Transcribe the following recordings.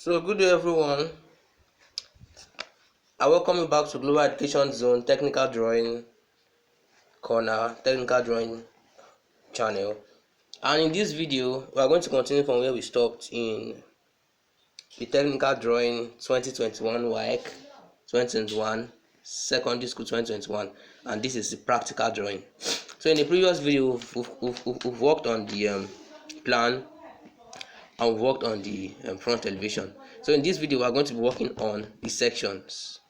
So good day everyone. I welcome you back to Global Education Zone Technical Drawing Corner, Technical Drawing channel. And in this video, we are going to continue from where we stopped in the Technical Drawing 2021 Waec 2021 Secondary School 2021, and this is the practical drawing. So in the previous video, we've worked on the plan and we've worked on the front elevation. So in this video, we are going to be working on the sections.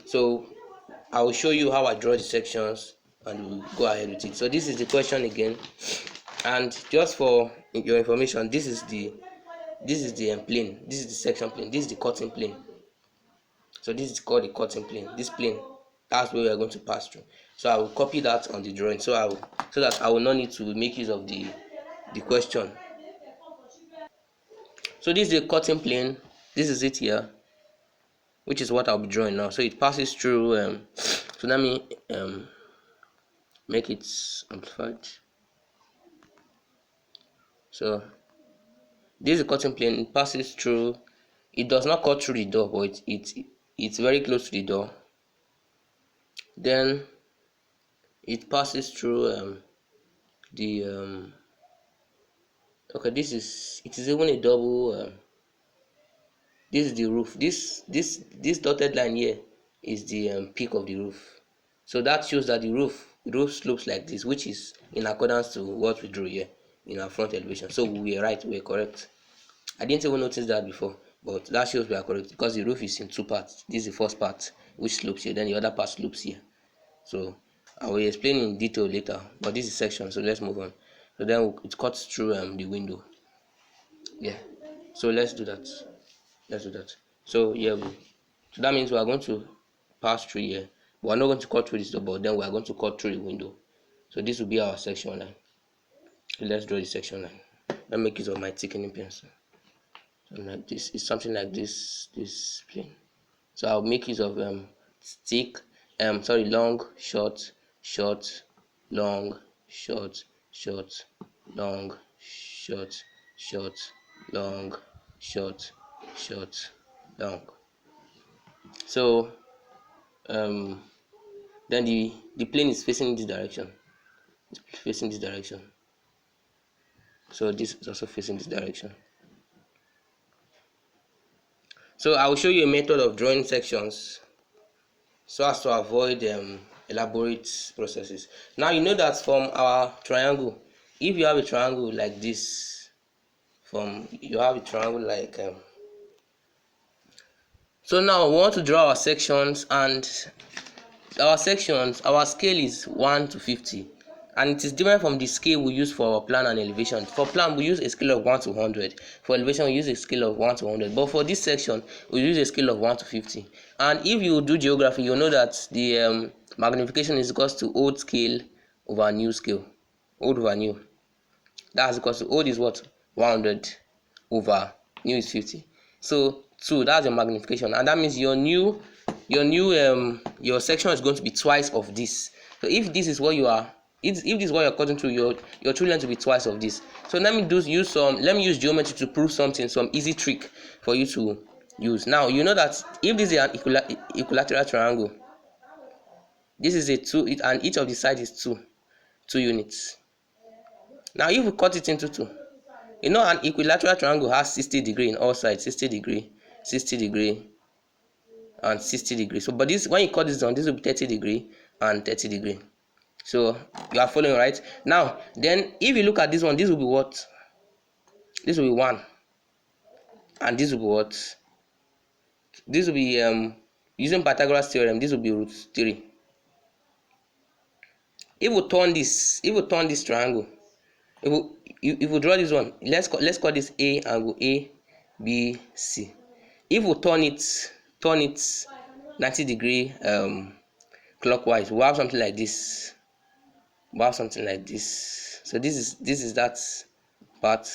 So I will show you how I draw the sections and we'll go ahead with it. So this is the question again, and just for your information, this is the plane, this is the section plane, this is the cutting plane. So this is called the cutting plane. This plane, that's where we are going to pass through. So I will copy that on the drawing, so that I will not need to make use of the question. So this is the cutting plane. This is it here, which is what I'll be drawing now. So it passes through. So let me make it amplified. So this is the cutting plane. It passes through. It does not cut through the door, but it's very close to the door. Then it passes through okay, it is even a double. This is the roof. This dotted line here is the peak of the roof. So that shows that the roof slopes like this, which is in accordance to what we drew here in our front elevation. So we are right, we are correct. I didn't even notice that before, but that shows we are correct because the roof is in two parts. This is the first part which slopes here, then the other part slopes here. So I will explain in detail later, but this is section, so let's move on. So then it cuts through the window. Yeah, so let's do that. So here so that means we are going to pass through here. We are not going to cut through this door, but then we are going to cut through the window. So this will be our section line. So let's draw the section line. Let me make use of my thickening pencil. So like this, it's something like this plane. So I'll make use of long, short, short, long, short, short, long, short, short, long, short, short, long. So then the plane is facing this direction. It's facing this direction. So this is also facing this direction. So I will show you a method of drawing sections so as to avoid elaborate processes. Now you know that from our triangle, if you have a triangle like this, you have a triangle like so now we want to draw our sections, and our scale is 1 to 50, and it is different from the scale we use for our plan and elevation. For plan we use a scale of 1 to 100, for elevation we use a scale of 1 to 100, but for this section we use a scale of 1 to 50. And if you do geography, you know that the magnification is equal to old scale over new scale. Old over new, that's equal to old is what, 100 over new is 50. So 2, that's your magnification, and that means your section is going to be twice of this. So if this is what you are, if this is what you're cutting through, your true length will be twice of this. So let me use geometry to prove something, some easy trick for you to use. Now you know that if this is an equilateral triangle, this is a 2, and each of the sides is 2 units. Now if we cut it into 2, you know an equilateral triangle has 60 degrees in all sides, 60 degree, 60 degree, and 60 degrees. So but this, when you cut this down, this will be 30 degree and 30 degree. So you are following, right? Now then if you look at this one, this will be what? This will be 1, and this will be what? This will be using Pythagoras theorem, this will be root 3. If we turn this triangle, if we draw this one, let's call this A angle A B C. If we turn it 90 degree clockwise, we have something like this. So this is that part.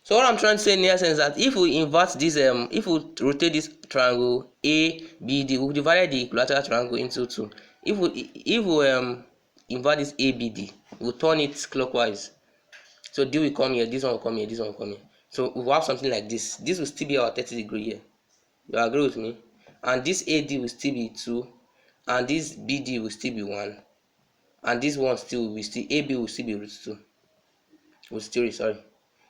So what I'm trying to say in essence is that if we invert this, if we rotate this triangle A B D, we divided the equilateral triangle into 2. If we invert this ABD. We'll turn it clockwise. So D will come here, this one will come here, this one will come here. So we'll have something like this. This will still be our 30-degree here. You agree with me? And this AD will still be 2, and this BD will still be 1, and this one still will still AB will still be √2. Will still sorry.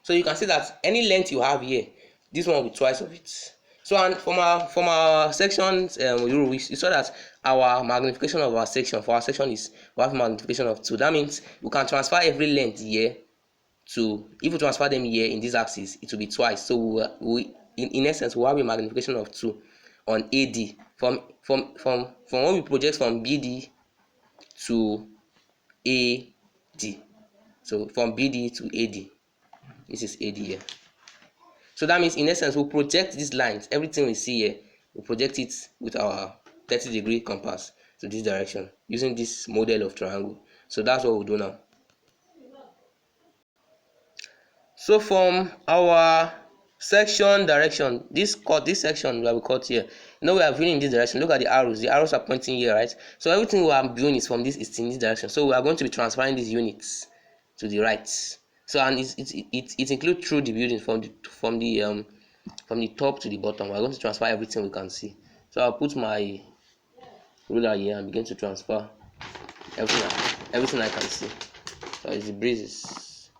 So you can see that any length you have here, this one will be twice of it. So, and from our sections, we saw that our magnification of our section for our section is we have magnification of 2. That means we can transfer every length here to, if we transfer them here in this axis, it will be twice. So we in essence we have a magnification of 2 on AD from when we project from BD to AD. So from BD to AD, this is AD here. So that means in essence we'll project these lines, everything we see here, we'll project it with our 30-degree compass to this direction using this model of triangle. So that's what we'll do now. So from our section direction, this section that we cut here, we are viewing in this direction. Look at the arrows are pointing here, right? So everything we are viewing is from this, is in this direction. So we are going to be transferring these units to the right. So, and it includes through the building from the top to the bottom. We are going to transfer everything we can see. So I'll put my ruler here and begin to transfer everything I can see. So it's the breezes.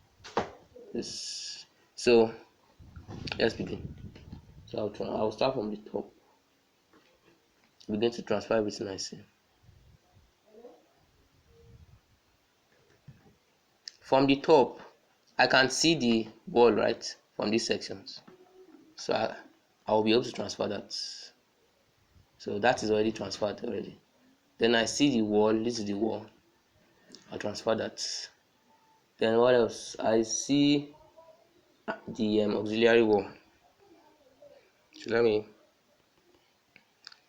So let's begin. So I'll start from the top. Begin to transfer everything I see. From the top, I can see the wall, right, from these sections. So I will be able to transfer that. So that is already transferred already. Then I see the wall. This is the wall. I'll transfer that. Then what else? I see the auxiliary wall. So let me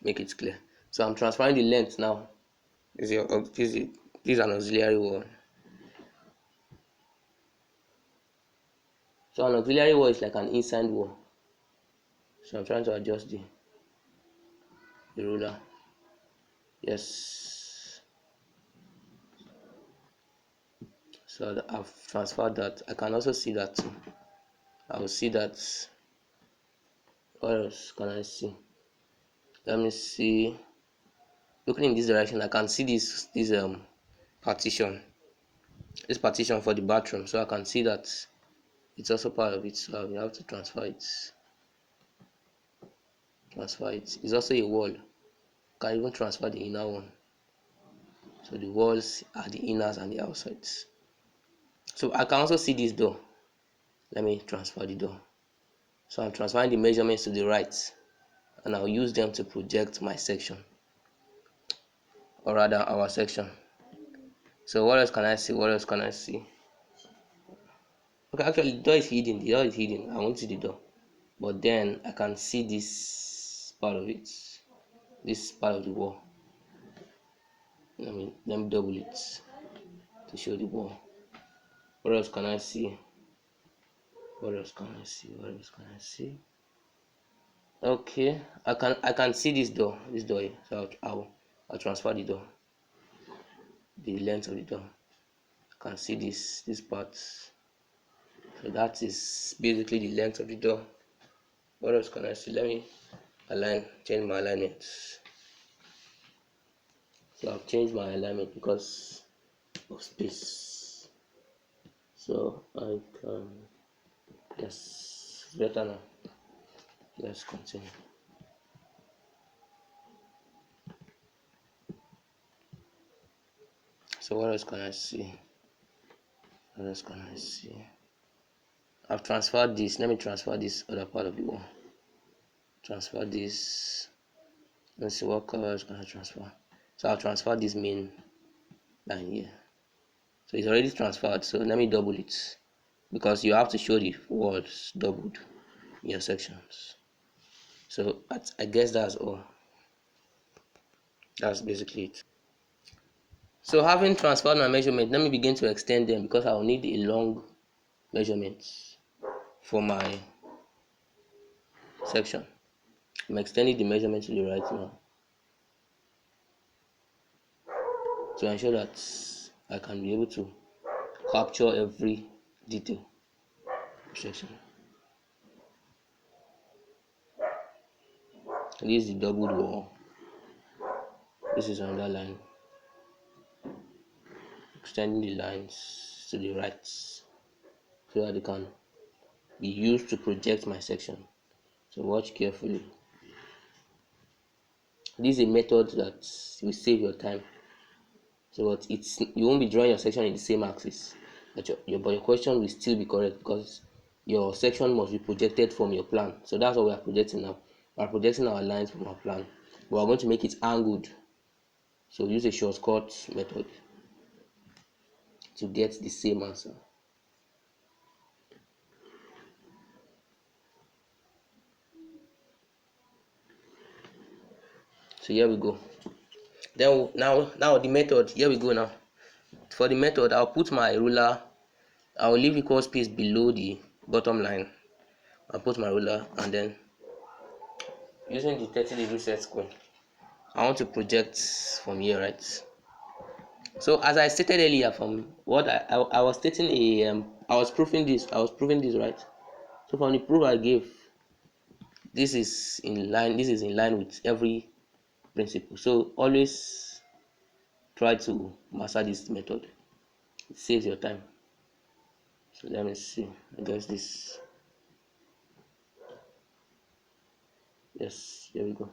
make it clear. So I'm transferring the length now. This is an auxiliary wall. So an auxiliary wall is like an inside wall. So I'm trying to adjust the ruler. Yes. So I've transferred that. I can also see that too. I will see that. What else can I see? Let me see. Looking in this direction, I can see this partition. This partition for the bathroom. So I can see that it's also part of it. So we have to transfer it. It's also a wall. Can even transfer the inner one. So the walls are the inners and the outsides. So I can also see this door. Let me transfer the door. So I'm transferring the measurements to the right, and I'll use them to project my section, or rather our section. So what else can I see? Okay, actually the door is hidden. I won't see the door, but then I can see this part of it, this part of the wall. Let me double it to show the wall. What else can I see? Okay, I can see this door here. So I'll transfer the door, the length of the door. I can see this part. So that is basically the length of the door. What else can I see? Let me change my alignment. So I've changed my alignment because of space. So I can, yes, better now. Let's continue. So what else can I see? I've transferred this. Let me transfer this other part of the wall. Transfer this. Let's see what colors can I transfer. So I'll transfer this main line here. So it's already transferred. So let me double it, because you have to show the walls doubled in your sections. So I guess that's all. That's basically it. So having transferred my measurement, let me begin to extend them, because I will need a long measurement for my section. I'm extending the measurement to the right now to ensure that I can be able to capture every detail section. This is the doubled wall. This is another line. Extending the lines to the right so that they can be used to project my section. So watch carefully. This is a method that will save your time. So that you won't be drawing your section in the same axis, but your question will still be correct because your section must be projected from your plan. So that's what we are projecting now. We are projecting our lines from our plan. We are going to make it angled. So use a shortcut method to get the same answer. So here we go. Then now the method, here we go now. For the method, I'll put my ruler, I'll leave equal space below the bottom line. I'll put my ruler, and then using the 30-degree set square, I want to project from here, right? So as I stated earlier, from what I was stating I was proving this, right? So from the proof I gave, this is in line with every principle. So always try to master this method. It saves your time. So let me see. I guess this. Yes, here we go.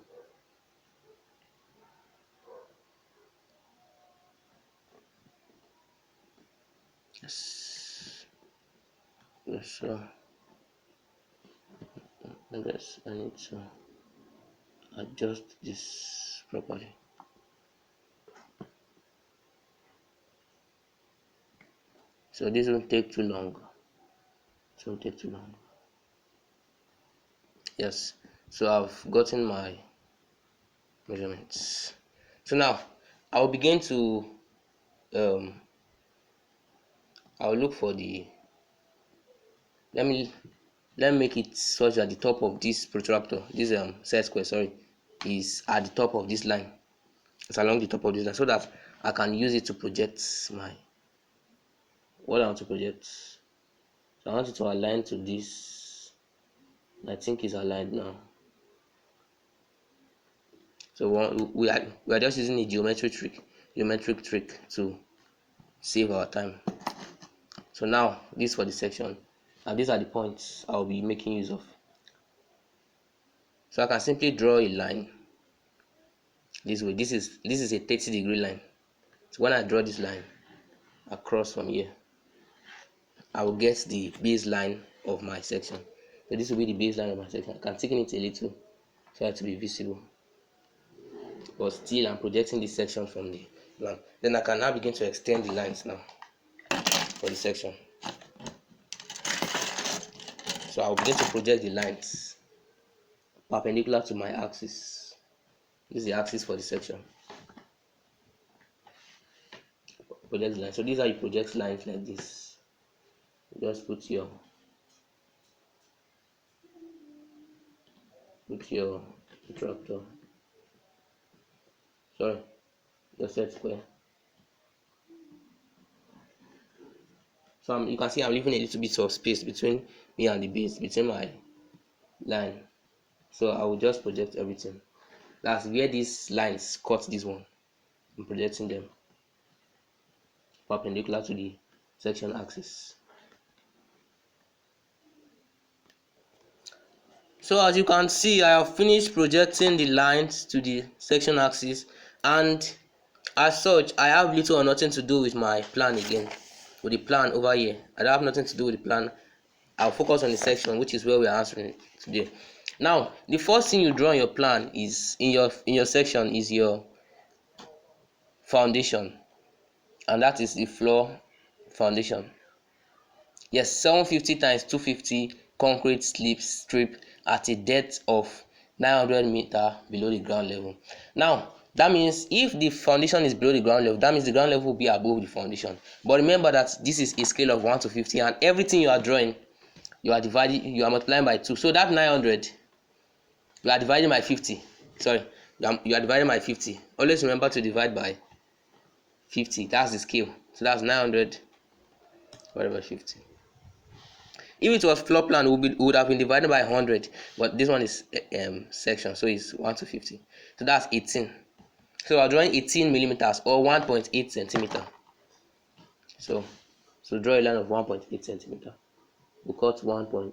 Yes. Yes, I guess I need to adjust this properly. So this won't take too long. Yes. So I've gotten my measurements. So now I'll begin to I'll look for the let me make it such that the top of this protractor, this set square, sorry, is at the top of this line. It's along the top of this line, so that I can use it to project what I want to project. So I want it to align to this. I think it's aligned now. So we are just using a geometric trick to save our time. So now this for the section, and these are the points I'll be making use of. So I can simply draw a line this way. This is a 30-degree line. So when I draw this line across from here, I will get the baseline of my section. So this will be the baseline of my section. I can thicken it a little so that to be visible, but still I'm projecting this section from the plan. Then I can now begin to extend the lines now for the section. So I'll begin to project the lines perpendicular to my axis. This is the axis for the section. Project the line. So these are you project lines like this. Just put your protractor. Sorry, your set square. So you can see I'm leaving a little bit of space between me and the base, between my line. So I will just project everything. That's where these lines cut this one. I'm projecting them perpendicular to the section axis. So as you can see, I have finished projecting the lines to the section axis, and as such, I have little or nothing to do with my plan again. With the plan over here, I don't have nothing to do with the plan. I'll focus on the section, which is where we are answering today. Now, the first thing you draw in your plan is in your section is your foundation, and that is the floor foundation. Yes, 750 times 250 concrete strip at a depth of 900 meters below the ground level. Now, that means if the foundation is below the ground level, that means the ground level will be above the foundation. But remember that this is a scale of 1 to 50, and everything you are drawing, you are multiplying by 2. So that 900, you are dividing by 50. Sorry, you are dividing by 50. Always remember to divide by 50. That's the scale. So that's 900 divided by 50. If it was floor plan, it would have been divided by 100, but this one is section, so it's 1 to 50. So that's 18. So I'm drawing 18 millimeters or 1.8 centimeter. So draw a line of 1.8 centimeter. We cut 1.8.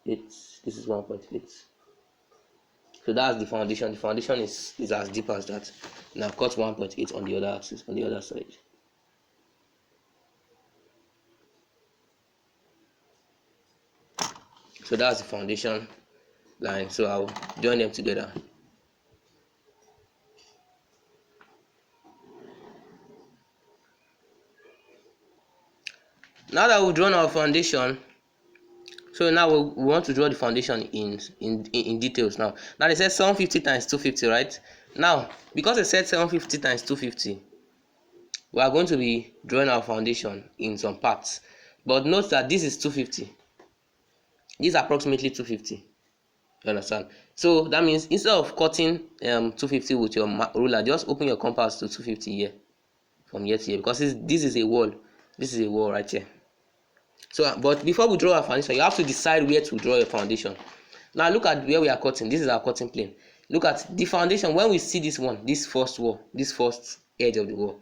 This is 1.8. So that's the foundation. The foundation is as deep as that. Now cut 1.8 on the other axis, on the other side. So that's the foundation line. So I'll join them together. Now that we've drawn our foundation, so now we want to draw the foundation in details. Now they said 750 times 250, right? Now because they said 750 times 250, we are going to be drawing our foundation in some parts. But note that this is 250. This is approximately 250. You understand? So that means instead of cutting 250 with your ruler, just open your compass to 250 here, from here to here, because this is a wall. This is a wall right here. So, but before we draw our foundation, you have to decide where to draw your foundation. Now look at where we are cutting. This is our cutting plane. Look at the foundation. When we see this one, this first wall, this first edge of the wall,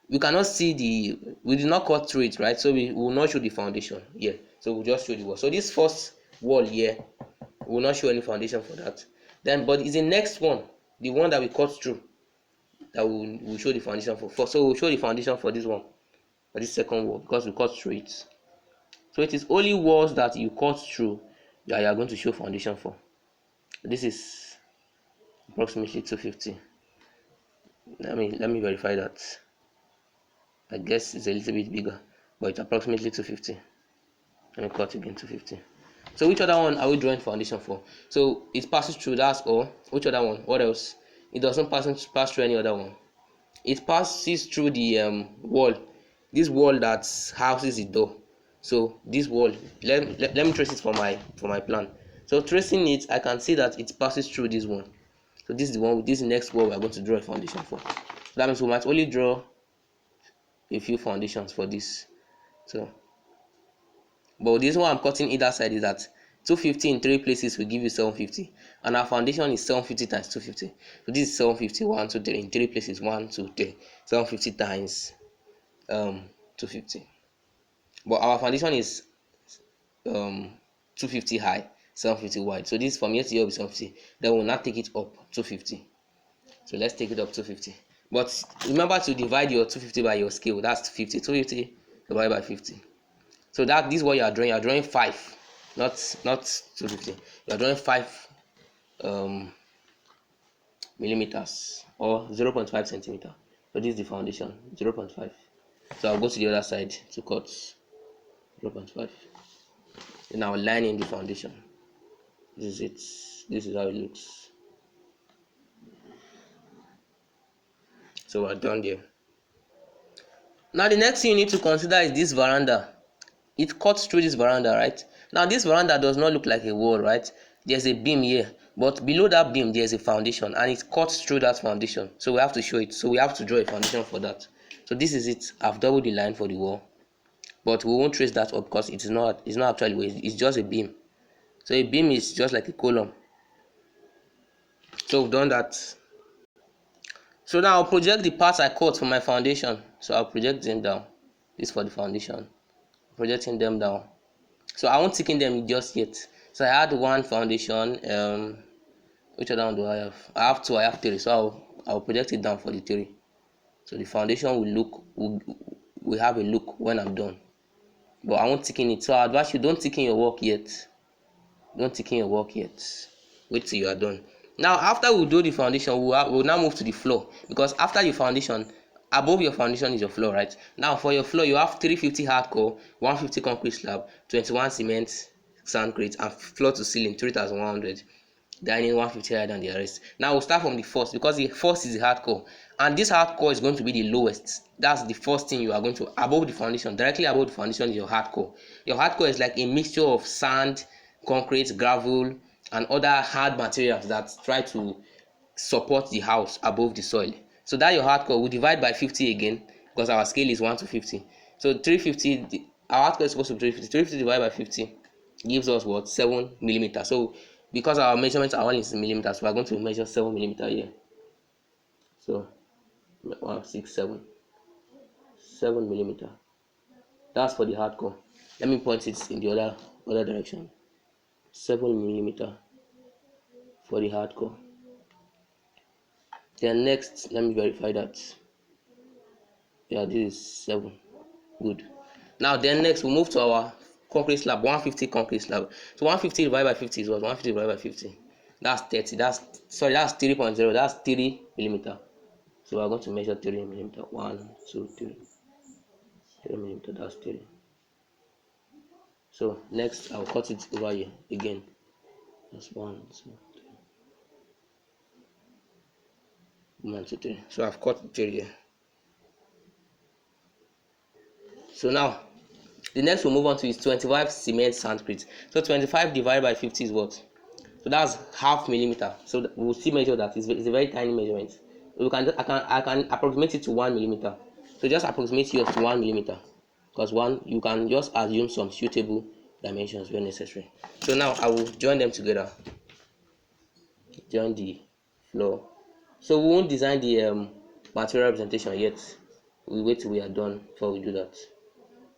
we cannot see we did not cut through it, right? So we will not show the foundation here. So we'll just show the wall. So this first wall here, we will not show any foundation for that. Then, but it's the next one, the one that we cut through, that we will show the foundation for. So we'll show the foundation for this one, for this second wall, because we cut through it. So it is only walls that you cut through that you are going to show foundation for. This is approximately 250. Let me verify that. I guess it's a little bit bigger, but it's approximately 250. Let me cut again, 250. So which other one are we drawing foundation for? So it passes through, that's all. Which other one? What else? It doesn't pass through any other one. It passes through the wall. This wall that houses the door. So this wall, let me trace it for my plan. So tracing it, I can see that it passes through this one. So this is the one. This is the next wall we are going to draw a foundation for. So that means we might only draw a few foundations for this. So, but this one I'm cutting either side is that 250 in 3 places will give you 750, and our foundation is 750 times 250. So this is 750, 1, 2, 3 in 3 places, 1, 2, 3, 750 times 250. But our foundation is 250 high, 750 wide. So this from here to here will be 750. Then we'll not take it up 250. So let's take it up 250. But remember to divide your 250 by your scale. That's 50. 250 divided by 50. So this is what you are drawing. You are drawing 5, not 250. You are drawing 5 millimeters or 0.5 centimeter. So this is the foundation, 0.5. So I'll go to the other side to cut 0.5. And I'll line in the foundation. This is it. This is how it looks. So we're done there. Now the next thing you need to consider is this veranda. It cuts through this veranda, right? Now this veranda does not look like a wall, right? There's a beam here, but below that beam there's a foundation, and it cuts through that foundation. So we have to show it. So we have to draw a foundation for that. So this is it. I've doubled the line for the wall, but we won't trace that up because it's not actually, it's just a beam. So a beam is just like a column. So we've done that. So now I'll project the parts I cut for my foundation. So I'll project them down. This for the foundation. Projecting them down. So I won't thicken them just yet. So I had one foundation. Which other one do I have? I have 2. I have 3. So I'll project it down for the 3. So the foundation will have a look when I'm done. But I won't thicken it. So I advise you, don't thicken your work yet. Don't thicken your work yet. Wait till you are done. Now after we do the foundation, we'll now move to the floor, because after your foundation, above your foundation is your floor, right? Now for your floor, you have 350 hardcore, 150 concrete slab, 21 cement sandcrete, and floor to ceiling 3100. Dining 150 higher than the rest. Now we'll start from the first, because the first is the hardcore, and this hardcore is going to be the lowest. That's the first thing you are going to, above the foundation, directly above the foundation is your hardcore. Your hardcore is like a mixture of sand, concrete, gravel, and other hard materials that try to support the house above the soil. So that your hardcore will divide by 50 again because our scale is 1 to 50. So 350, our hardcore is supposed to be 350. 350 divided by 50 gives us what? 7 millimeters. So because our measurements are all in millimeters, we are going to measure 7 millimeters here. So 1, 6, 7 millimeter. That's for the hardcore. Let me point it in the other direction. 7 millimeter for the hardcore. Then next, let me verify that. Yeah, this is 7. Good. Now then next we'll move to our concrete slab, 150 concrete slab. So 150 divided by 50 is what? 150 divided by 50. That's 30. That's 3.0. That's 3 millimeter. So we're going to measure 3 millimeter. 1, 2, 3. 3 millimeter. That's 3. So next I'll cut it over here again. That's 1, 2, 3. 1, 2, 3. So I've cut 3 here. So now the next we'll move on to is 25 cement sandcrete. So 25 divided by 50 is what? So that's half millimeter. So we'll still measure that. It's a very tiny measurement. I can approximate it to 1 millimeter. So just approximate yours to 1 millimeter, because you can just assume some suitable dimensions where necessary. So now I will join them together. Join the floor. So we won't design the material representation yet. We'll wait till we are done before we do that.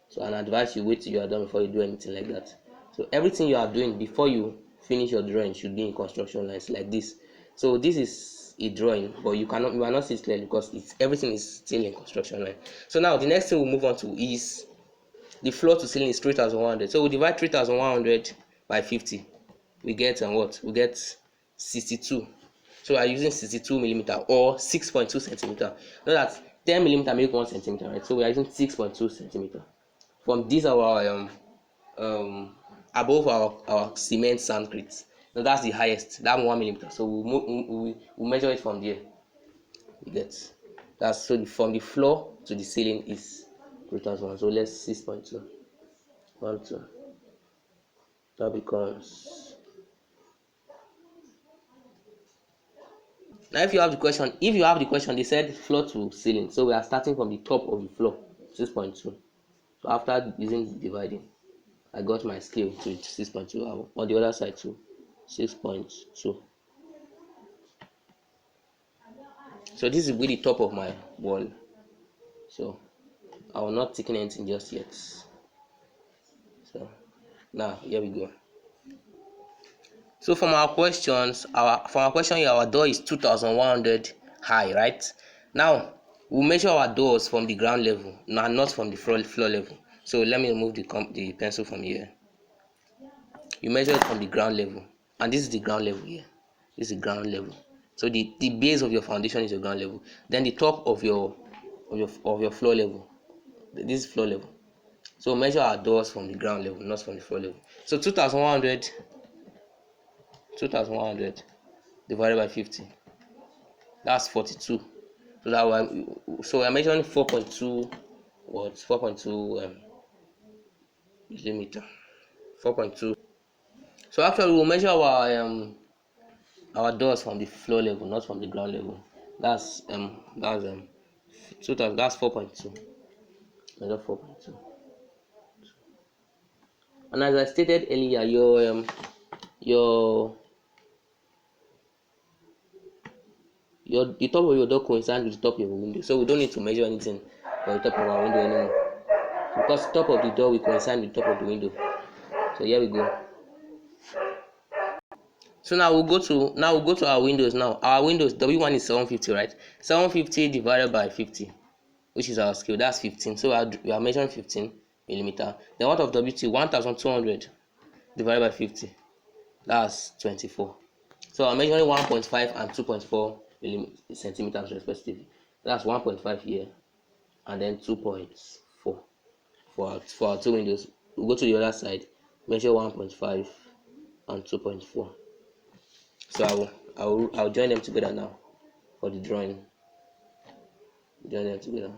So I advise you wait till you are done before you do anything like that. So everything you are doing before you finish your drawing should be in construction lines like this. So this is a drawing, but you are not see it clearly because everything is still in construction line. So now the next thing we'll move on to is the floor to ceiling is 3,100. So we divide 3,100 by 50. We get what? We get 62. So we are using 62 millimeter or 6.2 centimeter. Know that 10 millimeter make 1 centimeter, right? So we are using 6.2 centimeter. From these our above our cement sandcrete. Now that's the highest. That 1 millimeter. So we'll measure it from there. You get that's so from the floor to the ceiling is 3,001. So let's 6.2. 1, 2. That becomes. Now if you have the question, they said floor to ceiling. So we are starting from the top of the floor, 6.2. So after using the dividing, I got my scale to 6.2. On the other side too, 6.2. So this will be the top of my wall. So I will not thicken anything just yet. So now here we go. So from our question here, our door is 2,100 high, right? Now we'll measure our doors from the ground level, not from the floor level. So let me remove the pencil from here. You measure it from the ground level, and this is the ground level here. This is the ground level. So the base of your foundation is your ground level. Then the top of your floor level. This is floor level. So measure our doors from the ground level, not from the floor level. So 2,100 divided by 50. That's 42. So we're measuring 4.2 what? 4.2 millimeter. 4.2. So actually we'll measure our doors from the floor level, not from the ground level. That's 4.2. Measure 4.2. And as I stated earlier, the top of your door coincides with the top of your window, so we don't need to measure anything for the top of our window anymore, because the top of the door will coincide with the top of the window. So here we go. So now we'll go to our windows. Now our windows, W1 is 750, right? 750 divided by 50, which is our scale. That's 15. So we are measuring 15 millimeter. Then what of W2? 1,200 divided by 50. That's 24. So I'm measuring 1.5 and 2.4 centimeters respectively. That's 1.5 here, and then 2.4 for our two windows. We'll go to the other side, measure 1.5 and 2.4. So I'll join them together now for the drawing. Join them together.